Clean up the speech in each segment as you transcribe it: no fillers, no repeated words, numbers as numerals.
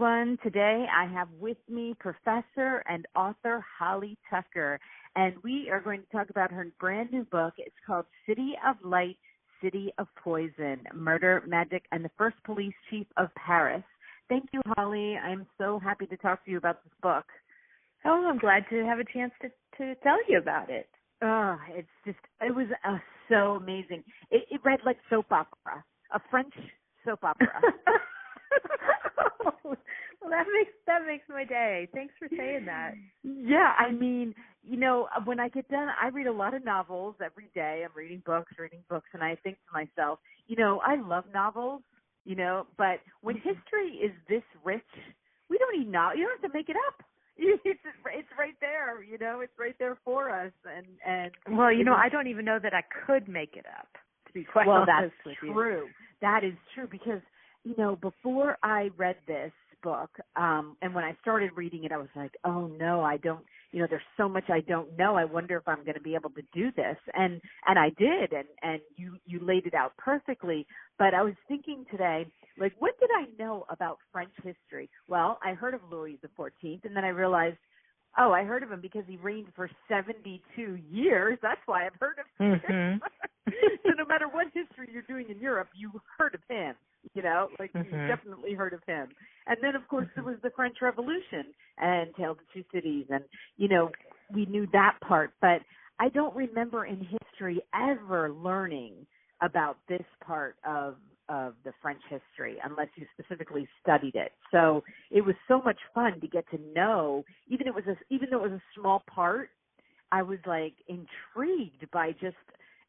everyone. Today I have with me Professor and author Holly Tucker, and we are going to talk about her brand new book. It's called City of Light, City of Poison, Murder, Magic, and the First Police Chief of Paris. Thank you, Holly. I'm so happy to talk to you about this book. Oh, I'm glad to have a chance to tell you about it. Oh, it was so amazing. It read like soap opera, a French soap opera. Well, that makes my day. Thanks for saying that. Yeah, I mean, you know, when I get done, I read a lot of novels every day. I'm reading books, and I think to myself, you know, I love novels, you know, but when history is this rich, we don't need novels. You don't have to make it up. It's right there, you know, it's right there for us. And well, you know, I don't even know that I could make it up, to be quite honest with you. Well, that's true. That is true because, you know, before I read this book, and when I started reading it, I was like, oh no, I don't, you know, there's so much I don't know. I wonder if I'm going to be able to do this. And I did, and you laid it out perfectly. But I was thinking today, like, what did I know about French history? Well, I heard of Louis XIV, and then I realized, oh, I heard of him because he reigned for 72 years. That's why I've heard of him. Mm-hmm. So no matter what history you're doing in Europe, you heard of him, you know, like you definitely heard of him. And then, of course, there was the French Revolution and Tale of the Two Cities. And, you know, we knew that part. But I don't remember in history ever learning about this part of the French history unless you specifically studied it. So it was so much fun to get to know, even though it was a small part, I was like intrigued by just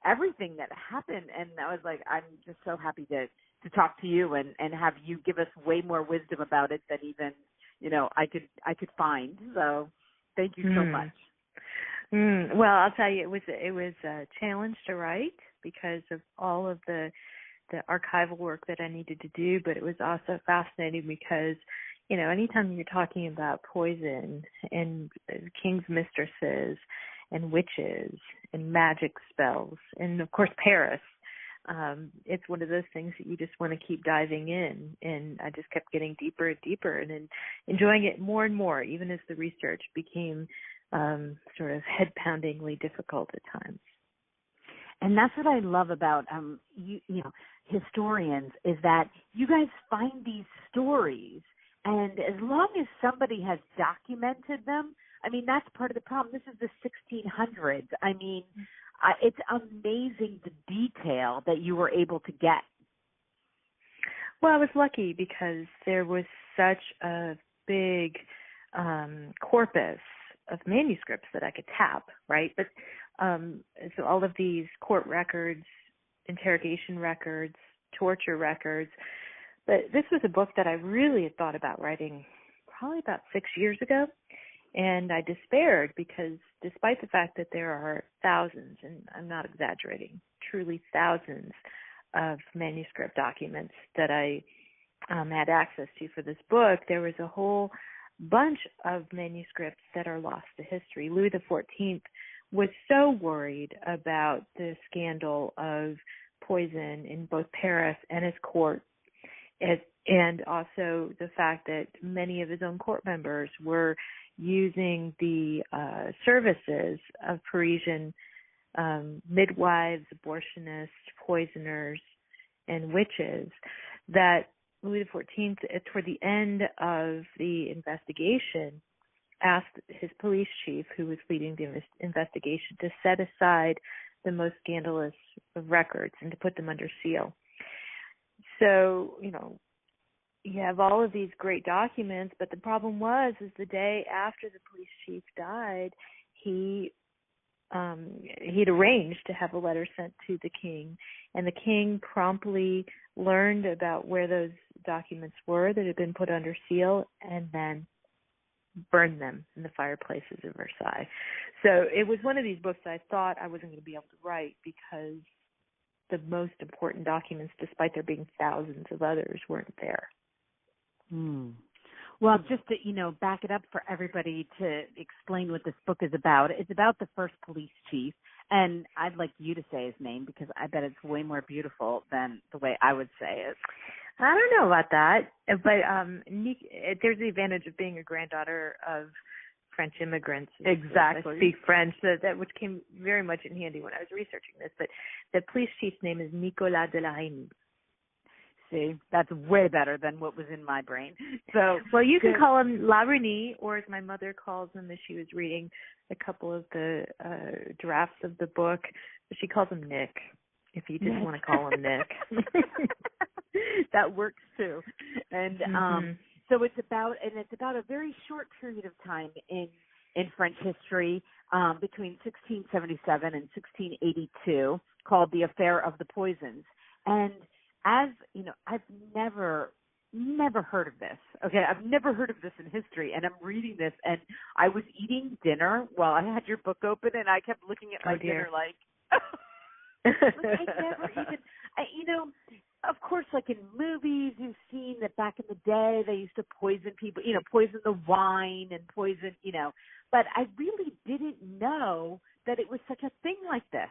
everything that happened. And I was like, I'm just so happy to talk to you and have you give us way more wisdom about it than even, you know, I could find. So thank you so much. Well, I'll tell you, it was a challenge to write because of all of the archival work that I needed to do, but it was also fascinating because, you know, anytime you're talking about poison and king's mistresses and witches and magic spells and, of course, Paris, it's one of those things that you just want to keep diving in. And I just kept getting deeper and deeper and enjoying it more and more, even as the research became sort of head-poundingly difficult at times. And that's what I love about you know, historians, is that you guys find these stories, and as long as somebody has documented them, I mean, that's part of the problem. This is the 1600s. I mean, it's amazing the detail that you were able to get. Well, I was lucky because there was such a big corpus of manuscripts that I could tap, right? But so all of these court records, interrogation records, torture records. But this was a book that I really had thought about writing probably about 6 years ago. And I despaired because despite the fact that there are thousands, and I'm not exaggerating, truly thousands of manuscript documents that I had access to for this book, there was a whole bunch of manuscripts that are lost to history. Louis XIV was so worried about the scandal of poison in both Paris and his court, and also the fact that many of his own court members were using the services of Parisian midwives, abortionists, poisoners, and witches, that Louis XIV, toward the end of the investigation, asked his police chief, who was leading the investigation, to set aside the most scandalous of records and to put them under seal. So, you know, you have all of these great documents, but the problem is the day after the police chief died, he'd arranged to have a letter sent to the king, and the king promptly learned about where those documents were that had been put under seal and then burned them in the fireplaces of Versailles. So it was one of these books I thought I wasn't going to be able to write because the most important documents, despite there being thousands of others, weren't there. Well, just to, you know, back it up for everybody to explain what this book is about. It's about the first police chief, and I'd like you to say his name because I bet it's way more beautiful than the way I would say it. I don't know about that, but there's the advantage of being a granddaughter of French immigrants. Exactly. I speak French, that which came very much in handy when I was researching this. But the police chief's name is Nicolas de la Reynie. See, that's way better than what was in my brain. So, well, you can call him La Reynie, or as my mother calls him, as she was reading a couple of the drafts of the book, she calls him Nick. If you just want to call him Nick, that works too. And so it's about a very short period of time in French history between 1677 and 1682, called the Affair of the Poisons. And as you know, I've never heard of this. Okay, I've never heard of this in history, and I'm reading this, and I was eating dinner while I had your book open, and I kept looking at my dinner like, I never even, of course, like in movies, you've seen that back in the day they used to poison people, poison the wine and poison, but I really didn't know that it was such a thing like this.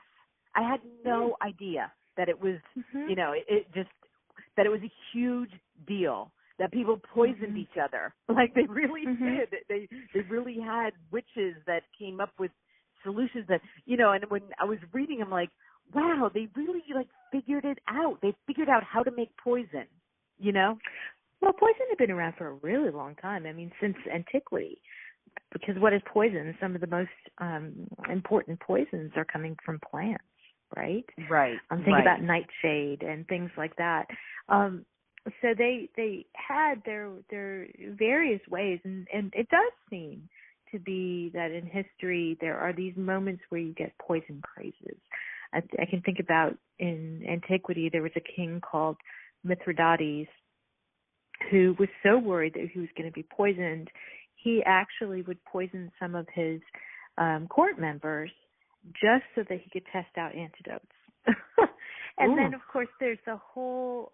I had no idea that it was, that it was a huge deal, that people poisoned each other. Like they really did. They really had witches that came up with solutions that, and when I was reading, I'm like, wow, they really figured it out. They figured out how to make poison, Well, poison had been around for a really long time. I mean, since antiquity. Because what is poison? Some of the most important poisons are coming from plants. Right. I'm thinking about nightshade and things like that. So they had their various ways, and it does seem to be that in history there are these moments where you get poison crazes. I can think about in antiquity there was a king called Mithridates who was so worried that he was going to be poisoned, he actually would poison some of his court members just so that he could test out antidotes. And then, of course, there's the whole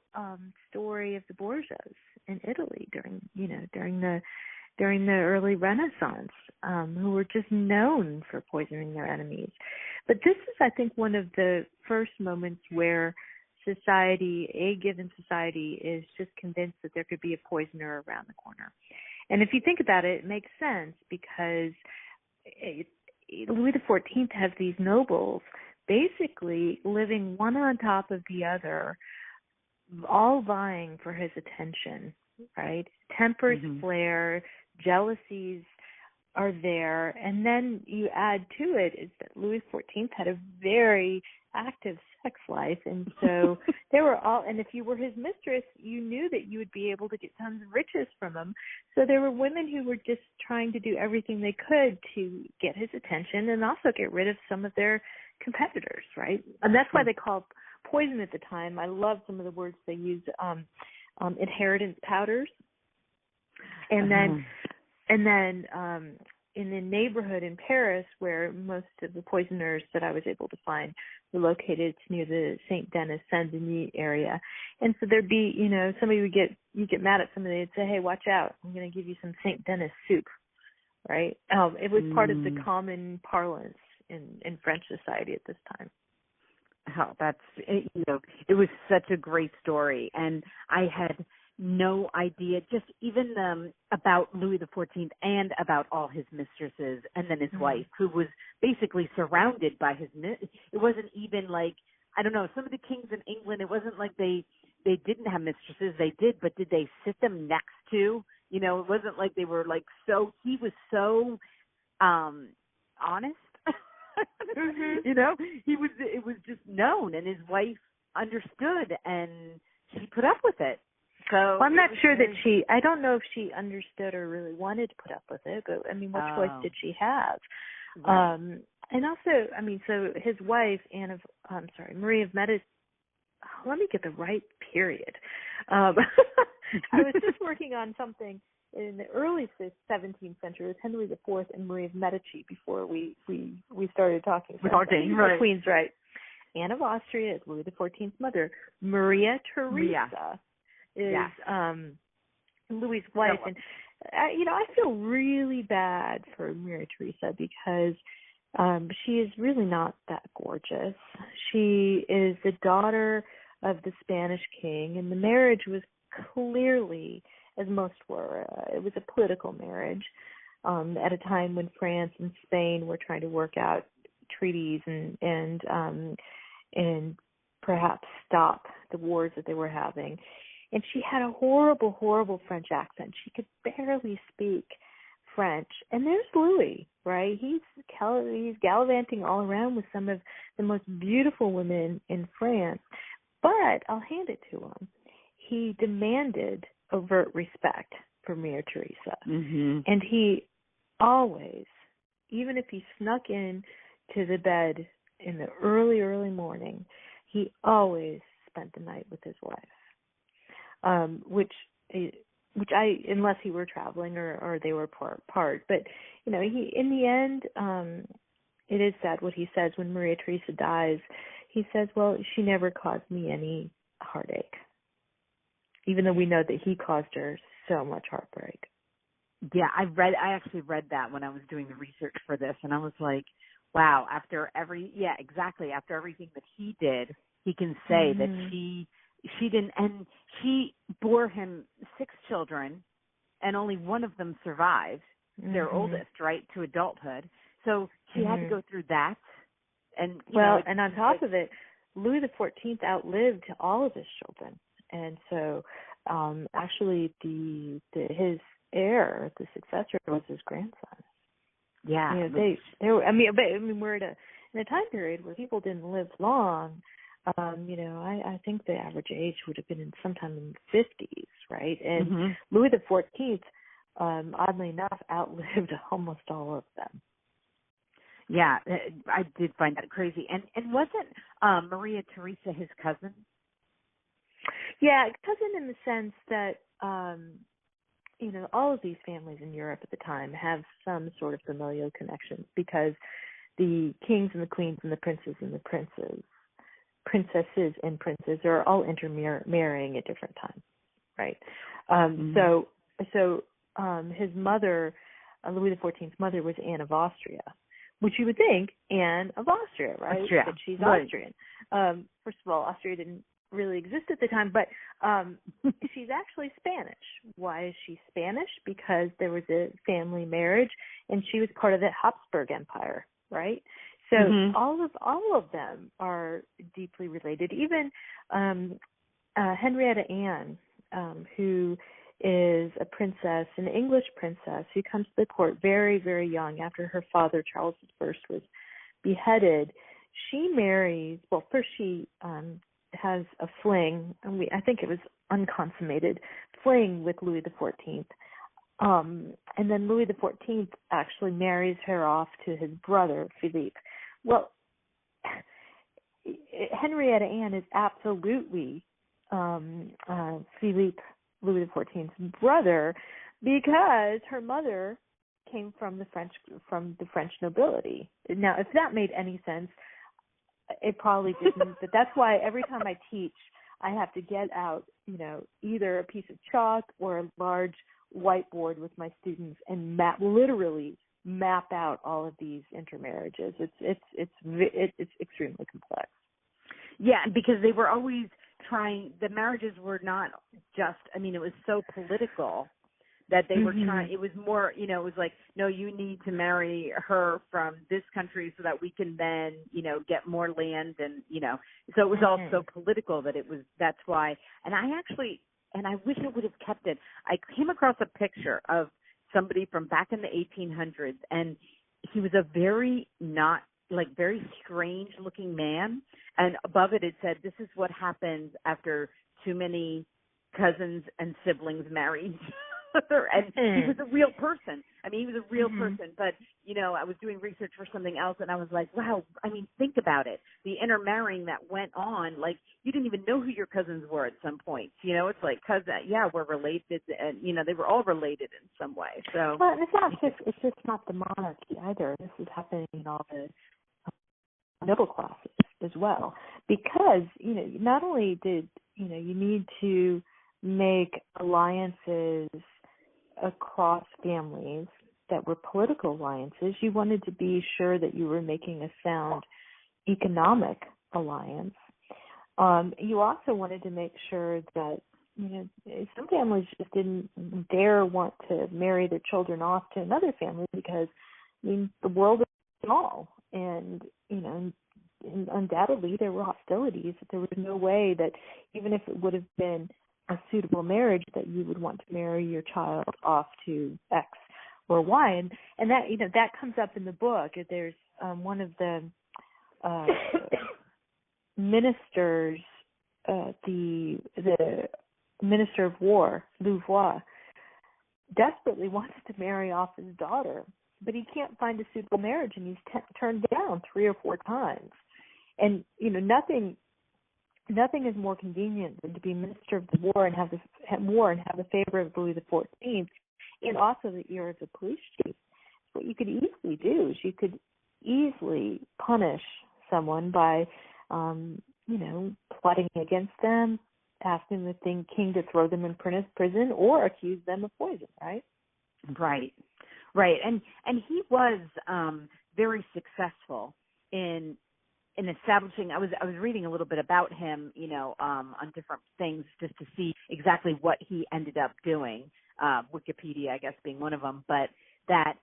story of the Borgias in Italy during the early Renaissance, who were just known for poisoning their enemies. But this is, I think, one of the first moments where a given society is just convinced that there could be a poisoner around the corner. And if you think about it, it makes sense because Louis XIV has these nobles basically living one on top of the other, all vying for his attention, right? Tempers flare, jealousies are there, and then you add to it is that Louis XIV had a very active sex life, and so they were all, and if you were his mistress, you knew that you would be able to get tons of riches from him. So there were women who were just trying to do everything they could to get his attention and also get rid of some of their competitors, right? And that's why they called poison at the time. I love some of the words they use, inheritance powders, and then in the neighborhood in Paris, where most of the poisoners that I was able to find were located, it's near the Saint Denis, Saint-Denis area. And so there'd be, somebody would get mad at somebody, they'd say, hey, watch out, I'm going to give you some Saint Denis soup, right? It was part of the common parlance in French society at this time. Oh, it was such a great story. And I had no idea, just even about Louis XIV and about all his mistresses, and then his wife, who was basically surrounded by it wasn't even like, I don't know, some of the kings in England, it wasn't like they didn't have mistresses. They did, but did they sit them next to? It wasn't like they were like so. He was so honest. It was just known, and his wife understood, and she put up with it. So well, I'm not sure that I don't know if she understood or really wanted to put up with it, but I mean, what choice did she have? Right. And also, I mean, so his wife, Marie of Medici, let me get the right period. I was just working on something in the early 17th century. It was Henry IV and Marie of Medici before we started talking. Right. Queens, right. Anne of Austria is Louis XIV's mother. Maria Theresa is Louis' wife. And, I feel really bad for Maria Theresa because she is really not that gorgeous. She is the daughter of the Spanish king, and the marriage was clearly, as most were, it was a political marriage at a time when France and Spain were trying to work out treaties and perhaps stop the wars that they were having. And she had a horrible, horrible French accent. She could barely speak French. And there's Louis, right? He's gallivanting all around with some of the most beautiful women in France. But I'll hand it to him. He demanded overt respect for Maria Theresa. Mm-hmm. And he always, even if he snuck in to the bed in the early, early morning, he always spent the night with his wife, which unless he were traveling or they were apart. But, you know, he, in the end, it is sad what he says when Maria Theresa dies. He says, well, she never caused me any heartache, even though we know that he caused her so much heartbreak. Yeah, I actually read that when I was doing the research for this, and I was like, wow, after everything that he did, he can say that she didn't, and she bore him 6 children, and only one of them survived, their oldest, right, to adulthood. So she had to go through that. And and on top of it, Louis XIV outlived all of his children, and so actually his heir, the successor, was his grandson. Yeah, you know, they were. We're in a time period where people didn't live long. You know, I think the average age would have been sometime in the 50s, right? And Louis XIV, oddly enough, outlived almost all of them. Yeah, I did find that crazy. And wasn't Maria Theresa his cousin? Yeah, cousin in the sense that, you know, all of these families in Europe at the time have some sort of familial connections because the kings and the queens and the princes and the princesses and princes are all intermarrying at different times, right? So his mother, Louis XIV's mother, was Anne of Austria, which you would think Anne of Austria, right? Austria. But she's right. Austrian. First of all, Austria didn't really exist at the time, but she's actually Spanish. Why is she Spanish? Because there was a family marriage, and she was part of the Habsburg Empire, right? So all of them are deeply related. Even Henrietta Anne, who is a princess, an English princess, who comes to the court very, very young after her father, Charles I, was beheaded. She marries, well, first she has a fling, and I think it was unconsummated, fling with Louis XIV. And then Louis XIV actually marries her off to his brother, Philippe. Well, Henrietta Anne is absolutely Philippe, Louis XIV's brother, because her mother came from the French nobility. Now, if that made any sense, it probably didn't. But that's why every time I teach, I have to get out, you know, either a piece of chalk or a large whiteboard with my students and literally map out all of these intermarriages. It's extremely complex. Yeah, because they were always trying. The marriages were not just. I mean, it was so political that they were trying. It was more. You know, it was like, no, you need to marry her from this country so that we can then, you know, get more land, and you know. So it was all so political that it was. That's why. And I wish I would have kept it. I came across a picture of somebody from back in the 1800s, and he was a very strange looking man, and above it said, "This is what happens after too many cousins and siblings marry each other." And he was a real person. I mean, he was a real person, but you know, I was doing research for something else, and I was like, wow, I mean, think about it. The intermarrying that went on, like, you didn't even know who your cousins were at some point. You know, it's like, we're related, and, you know, they were all related in some way. So, well, it's just not the monarchy either. This is happening in all the middle classes as well, because, you know, not only did, you know, you need to make alliances across families that were political alliances, you wanted to be sure that you were making a sound economic alliance. You also wanted to make sure that some families just didn't dare want to marry their children off to another family because, the world is small, and and undoubtedly there were hostilities. There was no way that even if it would have been a suitable marriage that you would want to marry your child off to X or Y, and that that comes up in the book. There's one of the ministers, the Minister of War, Louvois, desperately wants to marry off his daughter, but he can't find a suitable marriage, and he's turned down 3 or 4 times. And nothing is more convenient than to be Minister of the War and have the favor of Louis XIV, and also the ear of the police chief. What you could easily do is you could easily punish someone by, plotting against them, asking the king to throw them in prison, or accuse them of poison, right? Right. And he was very successful in establishing. I was reading a little bit about him, on different things just to see exactly what he ended up doing. Wikipedia, I guess, being one of them, but that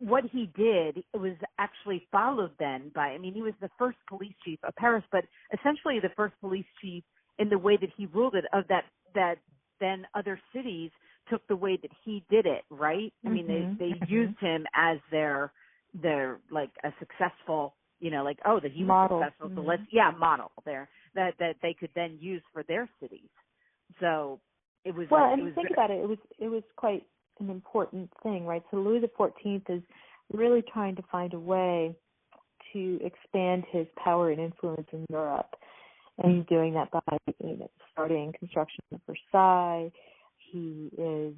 what he did was actually followed then by, he was the first police chief of Paris, but essentially the first police chief in the way that he ruled it, of that then other cities took the way that he did it, right? They used him as their like a successful, that he was model. successful, so model there that they could then use for their cities. So it was think about it, it was quite an important thing, right? So Louis XIV is really trying to find a way to expand his power and influence in Europe, and he's doing that by starting construction of Versailles. He is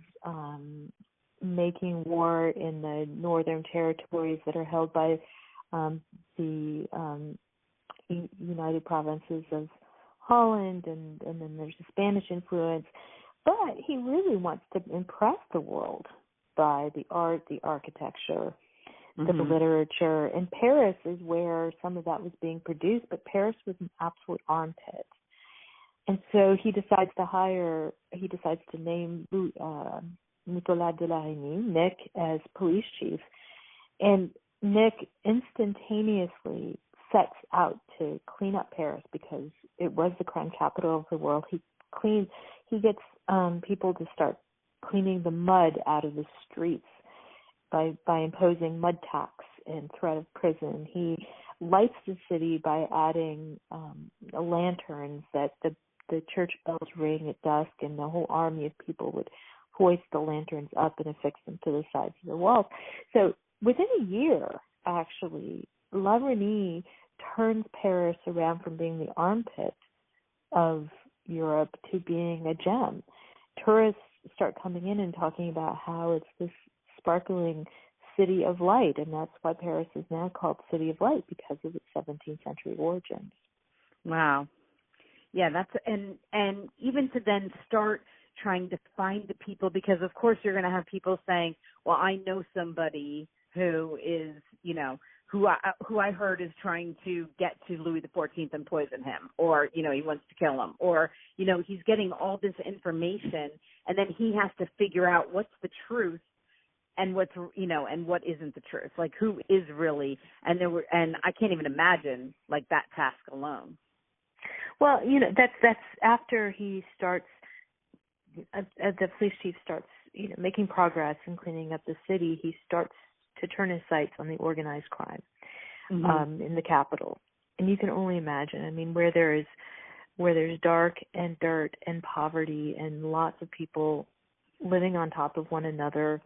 making war in the northern territories that are held by the United Provinces of Holland, and then there's the Spanish influence. But he really wants to impress the world by the art, the architecture, the literature. And Paris is where some of that was being produced, but Paris was an absolute armpit. And so he decides to name Nicolas de la Reynie, Nick, as police chief. And Nick instantaneously sets out to clean up Paris because it was the crime capital of the world. He gets people to start cleaning the mud out of the streets by imposing mud tax and threat of prison. He lights the city by adding lanterns that the church bells ring at dusk, and the whole army of people would hoist the lanterns up and affix them to the sides of the walls. So within a year, actually, La Reynie turns Paris around from being the armpit of Europe to being a gem. Tourists start coming in and talking about how it's this sparkling city of light, and that's why Paris is now called City of Light, because of its 17th century origins. Wow. Yeah, that's and even to then start trying to find the people, because of course you're going to have people saying, well, I know somebody who is, who I heard is trying to get to Louis XIV and poison him, or, he wants to kill him, or, he's getting all this information, and then he has to figure out what's the truth and what's, and what isn't the truth, like who is really, and I can't even imagine like that task alone. Well, that's after he starts, the police chief starts, making progress in cleaning up the city. He starts to turn his sights on the organized crime in the capital. And you can only imagine, where there's dark and dirt and poverty and lots of people living on top of one another,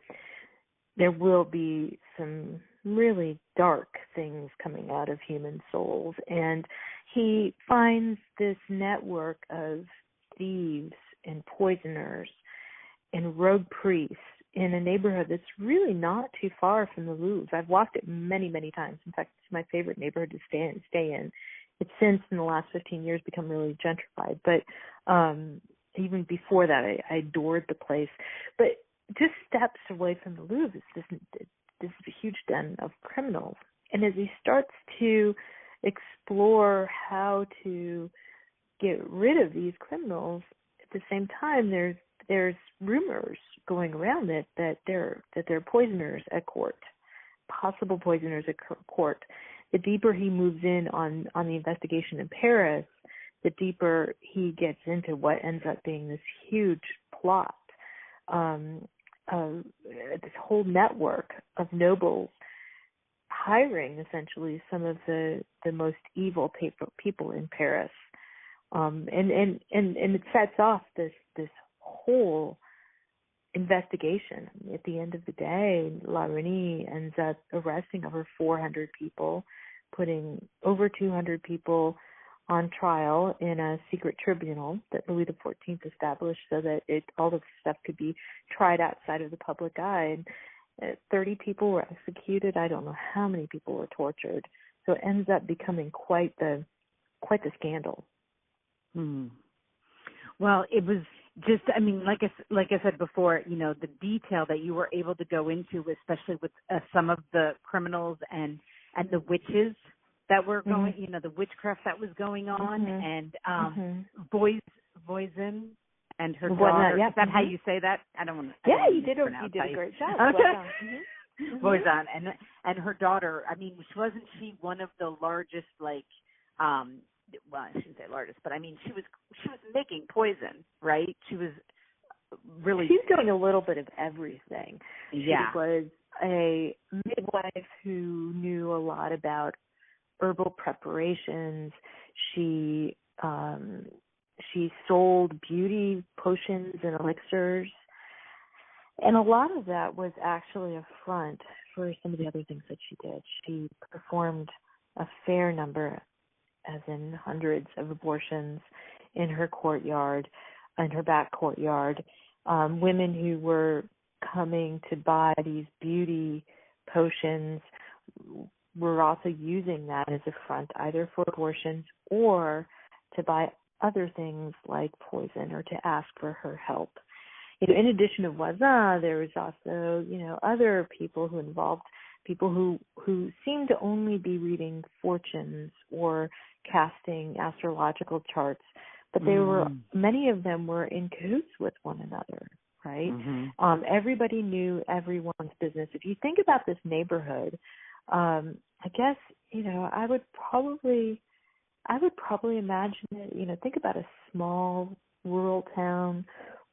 there will be some really dark things coming out of human souls. And he finds this network of thieves and poisoners and rogue priests in a neighborhood that's really not too far from the Louvre. I've walked it many, many times. In fact, it's my favorite neighborhood to stay in. It's since, in the last 15 years, become really gentrified. But even before that, I adored the place. But just steps away from the Louvre is this huge den of criminals. And as he starts to explore how to get rid of these criminals, the same time, there's rumors going around that they're poisoners at court, possible poisoners at court. The deeper he moves in on the investigation in Paris, the deeper he gets into what ends up being this huge plot, this whole network of nobles hiring essentially some of the most evil people in Paris, and it sets off this whole investigation. At the end of the day, La Reynie ends up arresting over 400 people, putting over 200 people on trial in a secret tribunal that Louis XIV established so that all of the stuff could be tried outside of the public eye. And 30 people were executed. I don't know how many people were tortured. So it ends up becoming quite the scandal. Hmm. Well, it was just, I mean, like I said before, you know, the detail that you were able to go into, especially with some of the criminals and the witches that were going, you know, the witchcraft that was going on, and Voisin and her daughter. Is that how you say that? I don't want to. Yeah, you did a great job. Okay. Voisin and her daughter. I mean, wasn't she one of the largest, like, well, I shouldn't say largest, but I mean, she was making poison, right? She was really. She's doing a little bit of everything. Yeah. She was a midwife who knew a lot about herbal preparations. She sold beauty potions and elixirs, and a lot of that was actually a front for some of the other things that she did. She performed a fair number, as in hundreds of abortions in her courtyard, in her back courtyard. Women who were coming to buy these beauty potions were also using that as a front, either for abortions or to buy other things like poison or to ask for her help. You know, in addition to Voisin, there was also, you know, other people who involved, people who seemed to only be reading fortunes or casting astrological charts, but they were, many of them were in cahoots with one another, right? Everybody knew everyone's business. If you think about this neighborhood, I guess, you know, I would probably imagine it, you know, think about a small rural town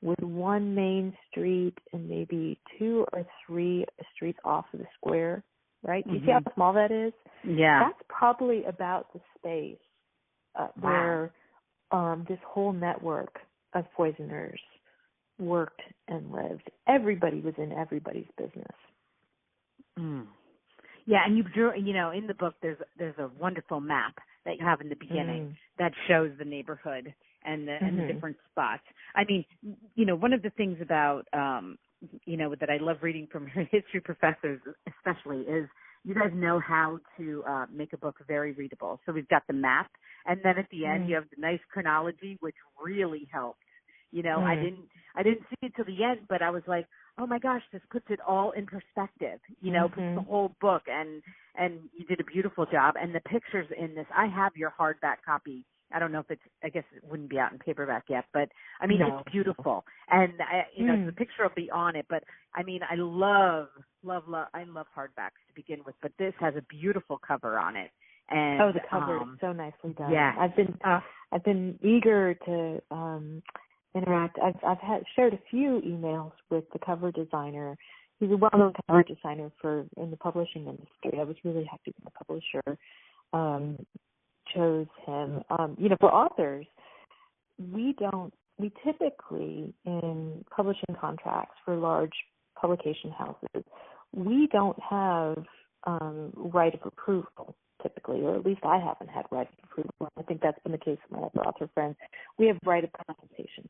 with one main street and maybe 2 or 3 streets off of the square, right? Do you see how small that is? Yeah. That's probably about the space where this whole network of poisoners worked and lived. Everybody was in everybody's business. Yeah, and you drew, you know, in the book there's a wonderful map that you have in the beginning that shows the neighborhood and the different spots. I mean, you know, one of the things about you know, that I love reading from history professors especially is you guys know how to make a book very readable. So we've got the map, and then at the end you have the nice chronology, which really helped. You know, I didn't see it till the end, but I was like, oh my gosh, this puts it all in perspective. You know, puts the whole book, and you did a beautiful job. And the pictures in this, I have your hardback copy. I don't know if I guess it wouldn't be out in paperback yet, but I mean, it's beautiful. And you know, the picture will be on it, but I mean, I love hardbacks to begin with, but this has a beautiful cover on it. And the cover is so nicely done. Yeah. I've been eager to interact. I've shared a few emails with the cover designer. He's a well-known cover designer in the publishing industry. I was really happy when the publisher chose him. You know, for authors, we typically, in publishing contracts for large publication houses, we don't have right of approval typically, or at least I haven't had right of approval. I think that's been the case with my other author friends. We have right of consultation.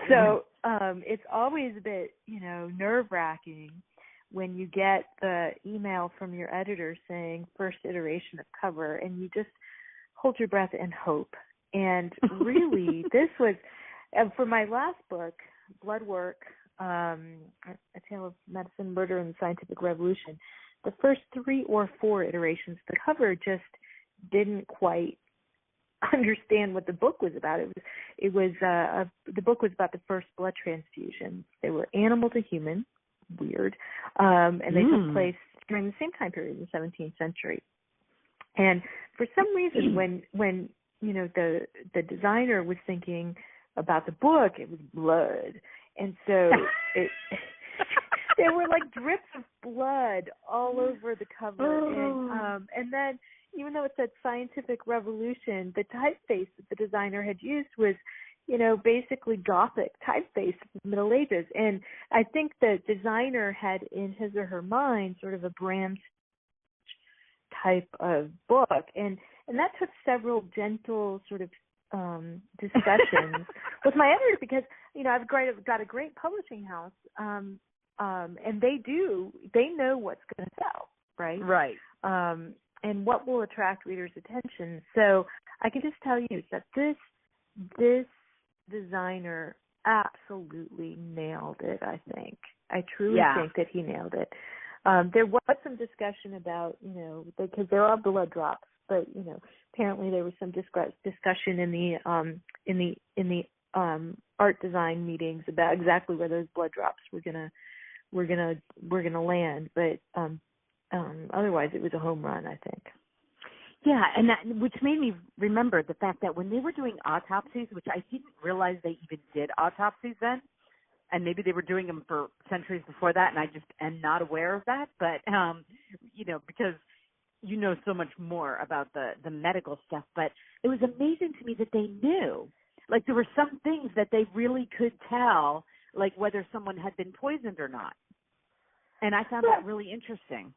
So it's always a bit, you know, nerve-wracking when you get the email from your editor saying first iteration of cover, and you just hold your breath and hope. And really, this was, for my last book, Blood Work, A Tale of Medicine, Murder, and the Scientific Revolution, the first 3 or 4 iterations, the cover just didn't quite understand what the book was about. The book was about the first blood transfusions. They were animal to human, weird, and they took place during the same time period in the 17th century. And for some reason, when the designer was thinking about the book, it was blood, and so there were like drips of blood all over the cover, and then even though it said Scientific Revolution, the typeface that the designer had used was, basically Gothic typeface of the Middle Ages, and I think the designer had in his or her mind sort of a brand type of book, and that took several gentle sort of discussions with my editor, because I've got a great publishing house, and they know what's going to sell, right, and what will attract readers' attention. So I can just tell you that this designer absolutely nailed it. I truly think that he nailed it. There was some discussion about, because there are blood drops, but apparently there was some discussion in the art design meetings about exactly where those blood drops were gonna land. But otherwise, it was a home run, I think. Yeah, and that, which made me remember the fact that when they were doing autopsies, which I didn't realize they even did autopsies then, and maybe they were doing them for centuries before that, and I just am not aware of that. But, because you know so much more about the medical stuff. But it was amazing to me that they knew. Like, there were some things that they really could tell, like whether someone had been poisoned or not. And I found that really interesting.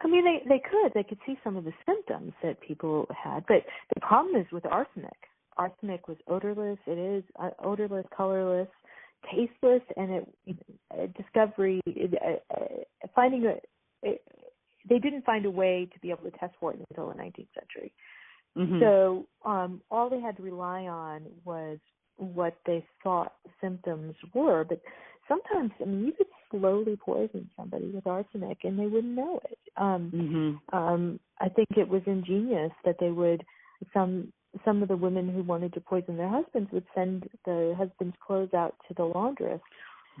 I mean, they could see some of the symptoms that people had. But the problem is with arsenic. Arsenic was odorless. It is odorless, colorless, tasteless, and they didn't find a way to be able to test for it until the 19th century. Mm-hmm. So all they had to rely on was what they thought symptoms were. But sometimes, you could slowly poison somebody with arsenic and they wouldn't know it. I think it was ingenious that they would, some of the women who wanted to poison their husbands would send the husband's clothes out to the laundress.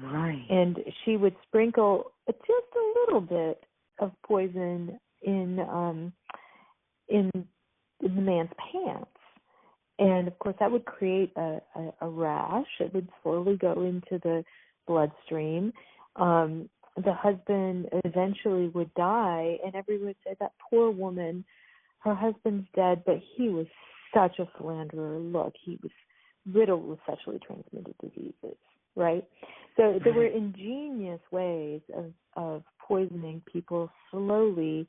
Right. And she would sprinkle just a little bit of poison in the man's pants. And of course that would create a rash. It would slowly go into the bloodstream. The husband eventually would die, and everyone would say, that poor woman, her husband's dead, but he was such a slanderer. Look, he was riddled with sexually transmitted diseases, right? So there were ingenious ways of poisoning people slowly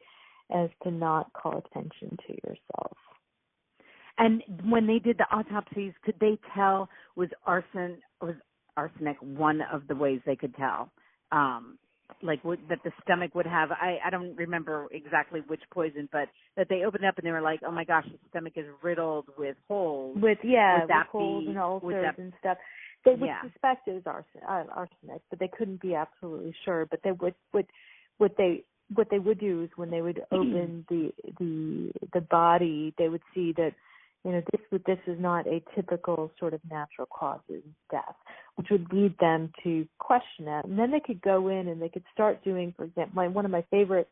as to not call attention to yourself. And when they did the autopsies, could they tell, was arsenic one of the ways they could tell? That the stomach would have, I don't remember exactly which poison, but that they opened up and they were like, oh my gosh, the stomach is riddled with holes. With holes and ulcers and stuff. They would suspect it was arsenic, but they couldn't be absolutely sure. But they what they would do is when they would open the body, they would see that this is not a typical sort of natural cause of death, which would lead them to question it. And then they could go in and they could start doing, for example, one of my favorite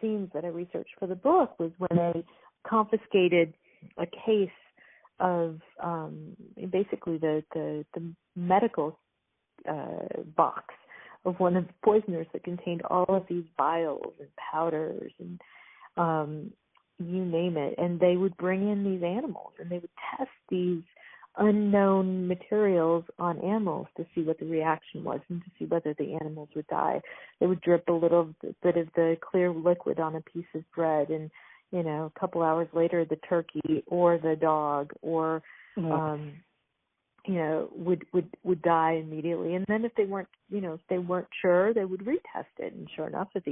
scenes that I researched for the book was when they confiscated a case of basically the medical box of one of the poisoners that contained all of these vials and powders and you name it, and they would bring in these animals and they would test these unknown materials on animals to see what the reaction was and to see whether the animals would die. They would drip a little bit of the clear liquid on a piece of bread, and a couple hours later the turkey or the dog or would die immediately. And then if they weren't sure, they would retest it. And sure enough, if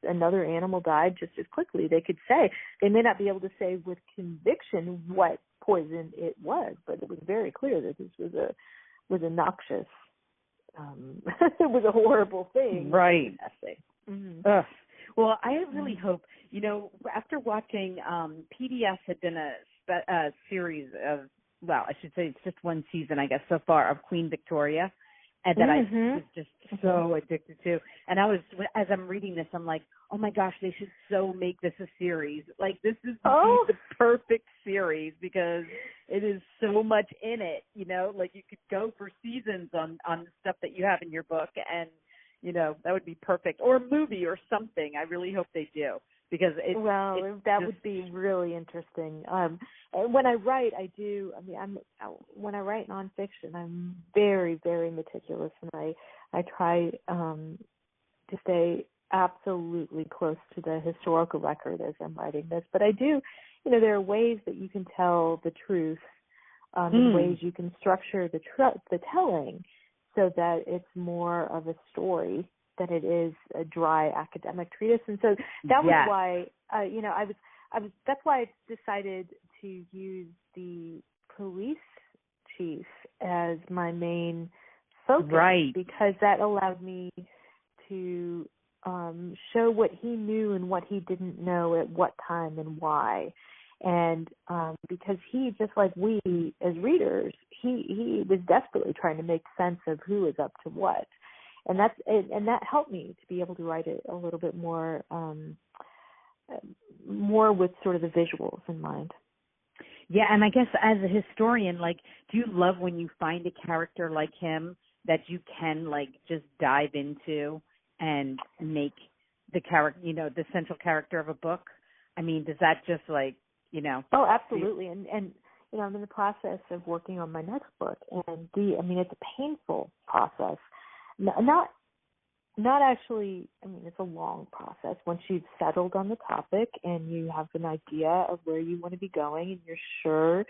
another animal died just as quickly, they could say, they may not be able to say with conviction what poison it was, but it was very clear that this was a noxious, it was a horrible thing. Right. Mm-hmm. Well, I really hope, after watching, PBS had done a series of, well, I should say it's just one season, I guess, so far, of Queen Victoria, and that I was just so addicted to. And I was, as I'm reading this, I'm like, oh my gosh, they should so make this a series. Like, this is the perfect series because it is so much in it, you know, like you could go for seasons on the stuff that you have in your book, and, you know, that would be perfect. Or a movie or something. I really hope they do. Because that would be really interesting. And when I write, when I write nonfiction, I'm very, very meticulous, and I try to stay absolutely close to the historical record as I'm writing this. But I do, you know, there are ways that you can tell the truth, and ways you can structure the telling so that it's more of a story than it is a dry academic treatise. And so that was why, you know, that's why I decided to use the police chief as my main focus, because that allowed me to show what he knew and what he didn't know at what time and why. And because he, just like we as readers, he was desperately trying to make sense of who was up to what. And that helped me to be able to write it a little bit more with sort of the visuals in mind. Yeah, and I guess as a historian, like, do you love when you find a character like him that you can, like, just dive into and make the character, you know, the central character of a book? I mean, does that just, like, you know? Oh, absolutely. And you know, I'm in the process of working on my next book, and it's a painful process. Not actually, I mean, it's a long process once you've settled on the topic and you have an idea of where you want to be going and you're sure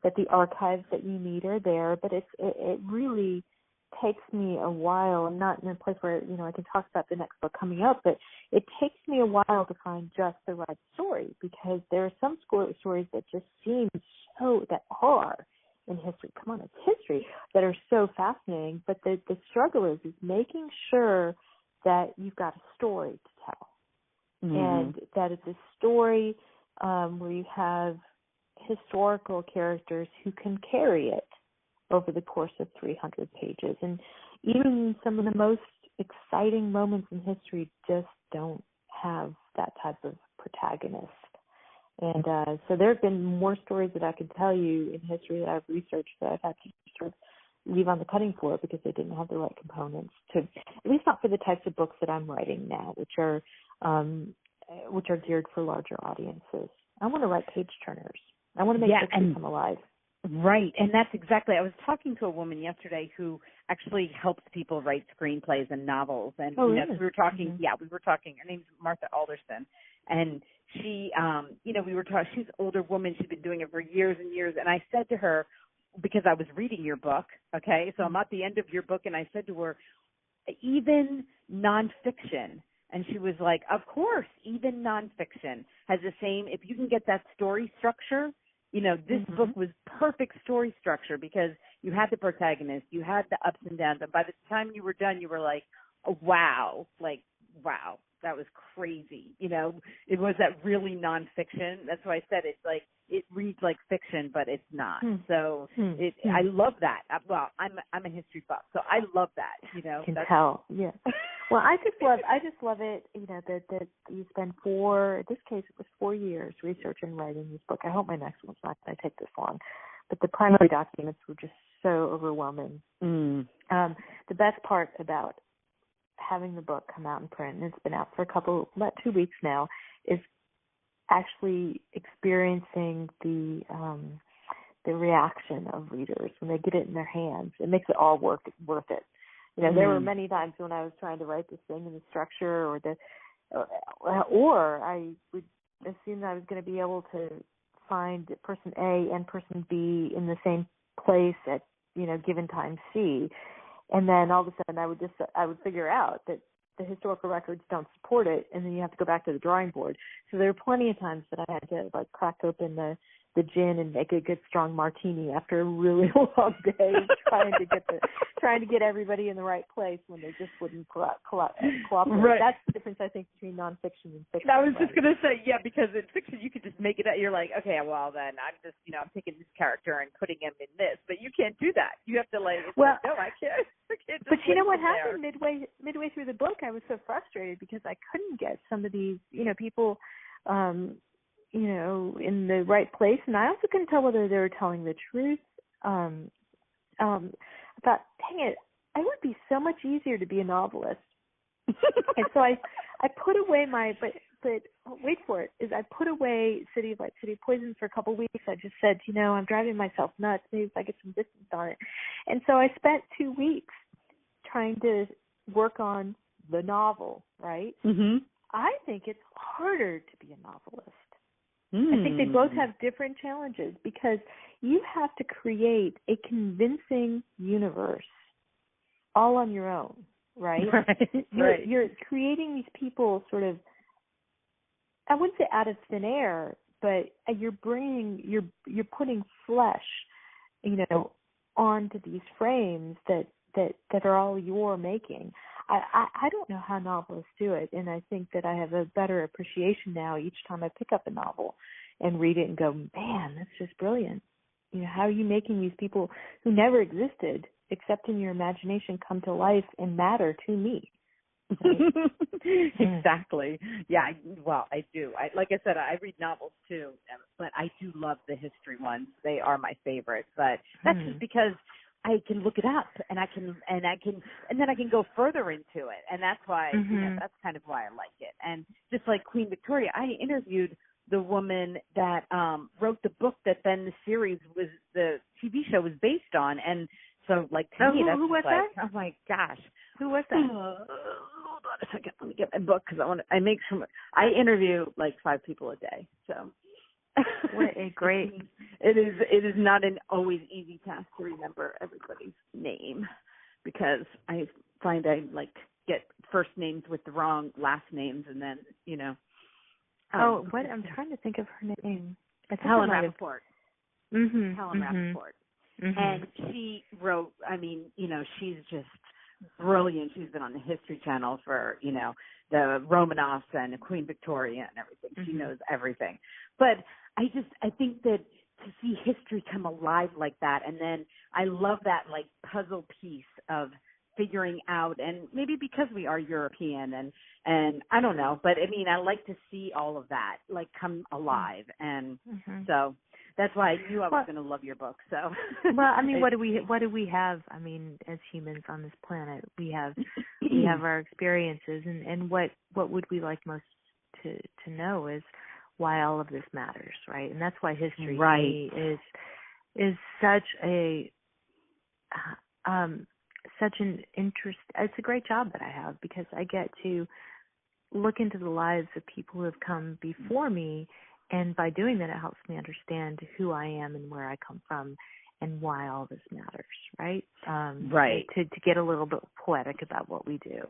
that the archives that you need are there. But it really takes me a while. I'm not in a place where, you know, I can talk about the next book coming up, but it takes me a while to find just the right story, because there are some stories that just seem that are in history. Come on, it's history, that are so fascinating. But the struggle is making sure that you've got a story to tell, and that it's a story where you have historical characters who can carry it over the course of 300 pages. And even some of the most exciting moments in history just don't have that type of protagonist. And so there have been more stories that I could tell you in history that I've researched that I've had to sort of leave on the cutting floor because they didn't have the right components to, at least not for the types of books that I'm writing now, which are geared for larger audiences. I want to write page turners. I want to make history come alive. Right, and that's exactly. I was talking to a woman yesterday who actually helps people write screenplays and novels, and really? We were talking. Yeah, we were talking. Her name's Martha Alderson, and she, we were talking. She's an older woman. She's been doing it for years and years. And I said to her, because I was reading your book, okay, so I'm at the end of your book, and I said to her, even nonfiction. And she was like, of course, even nonfiction has the same. If you can get that story structure. You know, this book was perfect story structure because you had the protagonist, you had the ups and downs, and by the time you were done, you were like, oh, wow, that was crazy. You know, it was that really nonfiction. That's why I said it's like, it reads like fiction, but it's not. So I love that. Well, I'm a history buff, so I love that. You know, can tell. Yeah. Well, I just love it. You know that you spend in this case it was 4 years researching and writing this book. I hope my next one's not going to take this long, but the primary documents were just so overwhelming. The best part about having the book come out in print, and it's been out for about 2 weeks now, is actually experiencing the reaction of readers when they get it in their hands. It makes it all worth it. You know, there were many times when I was trying to write this thing in the structure, or I would assume that I was going to be able to find person A and person B in the same place at, you know, given time C, and then all of a sudden I would figure out that the historical records don't support it, and then you have to go back to the drawing board. So there were plenty of times that I had to crack open the the gin and make a good strong martini after a really long day trying to get everybody in the right place when they just wouldn't cooperate. Right. That's the difference, I think, between nonfiction and fiction. I was just going to say, yeah, because in fiction you can just make it up. You're like, okay, well then I'm just, I'm taking this character and putting him in this, but you can't do that. You have to no, I can't. But you know what happened midway through the book? I was so frustrated because I couldn't get some of these, people, in the right place, and I also couldn't tell whether they were telling the truth. I thought, dang it, it would be so much easier to be a novelist. And so I put away but wait for it, is I put away City of Light, City of Poison for a couple of weeks. I just said, I'm driving myself nuts. Maybe if I get some distance on it. And so I spent 2 weeks trying to work on the novel, right? Mm-hmm. I think it's harder to be a novelist. I think they both have different challenges because you have to create a convincing universe all on your own, right? Right. You're creating these people sort of, I wouldn't say out of thin air, but you're putting flesh, onto these frames that are all your making. I don't know how novelists do it, and I think that I have a better appreciation now each time I pick up a novel and read it and go, man, that's just brilliant. How are you making these people who never existed except in your imagination come to life and matter to me? Right? Exactly. Yeah, I do. Like I said, I read novels too, but I do love the history ones. They are my favorite, but that's just because I can look it up and then I can go further into it. And that's why, that's kind of why I like it. And just like Queen Victoria, I interviewed the woman that wrote the book that then the TV show was based on. And so like to me, that's who was that? Oh my gosh. Who was that? Hold on a second. Let me get my book because I interview like 5 people a day. So. What a great. It is not an always easy task to remember everybody's name because I find I get first names with the wrong last names and then what I'm trying to think of her name. Helen Rappaport. Mm-hmm. Helen Rappaport. Mm-hmm. And she wrote. She's just brilliant. She's been on the History Channel for the Romanovs and Queen Victoria and everything. She knows everything. But I think that to see history come alive like that, and then I love that puzzle piece of figuring out, and maybe because we are European and I don't know, but I like to see all of that come alive, and so that's why I knew I was going to love your book. So what do we have? As humans on this planet, we have our experiences, and what would we like most to know is why all of this matters, right? And that's why history to me is such an interest. It's a great job that I have because I get to look into the lives of people who have come before me, and by doing that, it helps me understand who I am and where I come from and why all this matters, right? To get a little bit poetic about what we do.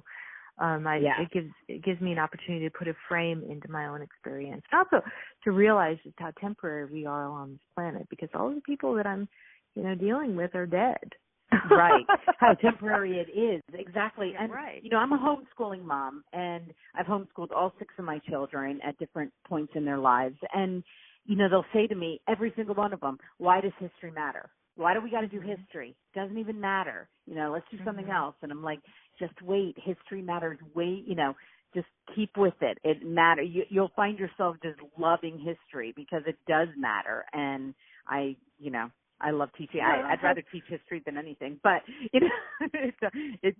It gives me an opportunity to put a frame into my own experience, and also to realize just how temporary we are on this planet, because all the people that I'm, dealing with are dead. Right. How temporary it is. Exactly. And, right. I'm a homeschooling mom, and I've homeschooled all 6 of my children at different points in their lives. And, they'll say to me, every single one of them, why does history matter? Why do we got to do history? Doesn't even matter. Let's do something else. And I'm like, just wait. History matters. Wait, just keep with it. It matters. You'll find yourself just loving history because it does matter. And I love teaching. I'd rather teach history than anything, but it's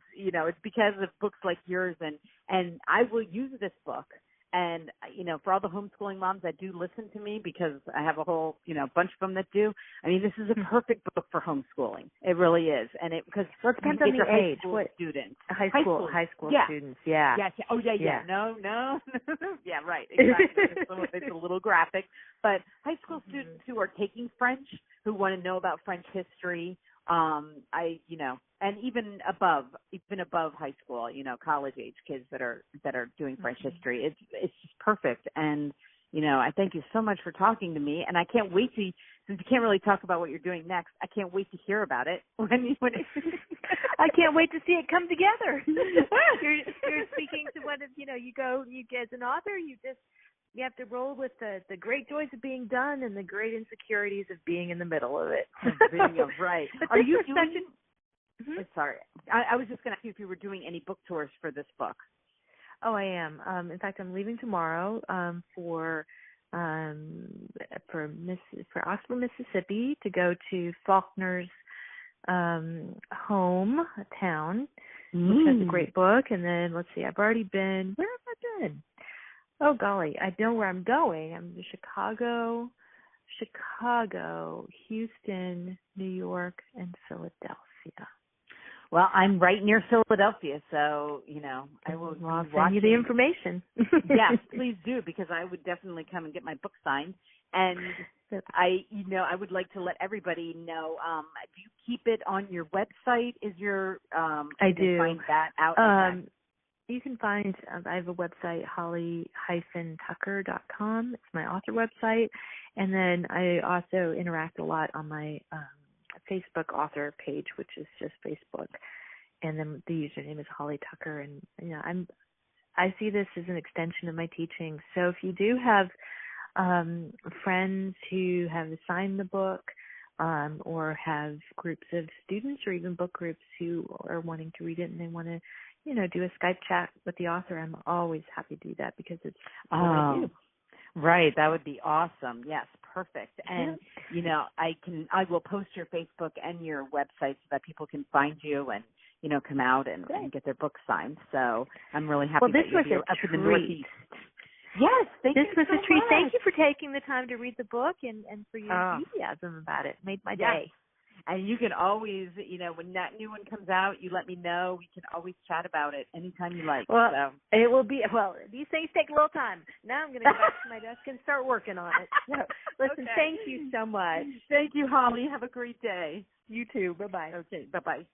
because of books like yours, and I will use this book. And, for all the homeschooling moms that do listen to me, because I have a whole, bunch of them that do, this is a perfect book for homeschooling. It really is. And it depends on the age. What students? High school students. Yeah. Yeah. Oh, yeah. No. Yeah, right. Exactly. It's a little graphic. But high school students who are taking French, who want to know about French history, and even above high school, college age kids that are doing French history. It's just perfect. And I thank you so much for talking to me, and I can't wait to, since you can't really talk about what you're doing next, I can't wait to hear about it when it I can't wait to see it come together. You're speaking to one of, you get as an author, you have to roll with the great joys of being done and the great insecurities of being in the middle of it. Right. But are you doing? Mm-hmm. Sorry, I was just going to ask you if you were doing any book tours for this book. Oh, I am. In fact, I'm leaving tomorrow for Oxford, Mississippi, to go to Faulkner's hometown, which has a great book. And then let's see, I've already been. Where have I been? Oh golly, I know where I'm going. I'm to Chicago, Houston, New York, and Philadelphia. Well, I'm right near Philadelphia, so, I will send you the information. Yes, please do, because I would definitely come and get my book signed. And I would like to let everybody know, do you keep it on your website? Is your, I do. Find that out? Okay. You can find, I have a website, holly-tucker.com. It's my author website. And then I also interact a lot on my Facebook author page, which is just Facebook, and then the username is Holly Tucker. And I see this as an extension of my teaching. So if you do have friends who have signed the book, or have groups of students or even book groups who are wanting to read it and they want to, do a Skype chat with the author, I'm always happy to do that because it's what I do. Right, that would be awesome. Yes, perfect. And I will post your Facebook and your website so that people can find you and come out and get their book signed. So I'm really happy that you're up in the Northeast. Yes, thank you. This was so a treat. much. Thank you for taking the time to read the book and for your enthusiasm about it. It made my day. And you can always, when that new one comes out, you let me know. We can always chat about it anytime you like. Well, so. It will be, these things take a little time. Now I'm going to go back to my desk and start working on it. So, listen, Thank you so much. Thank you, Holly. Have a great day. You too. Bye-bye. Okay, bye-bye.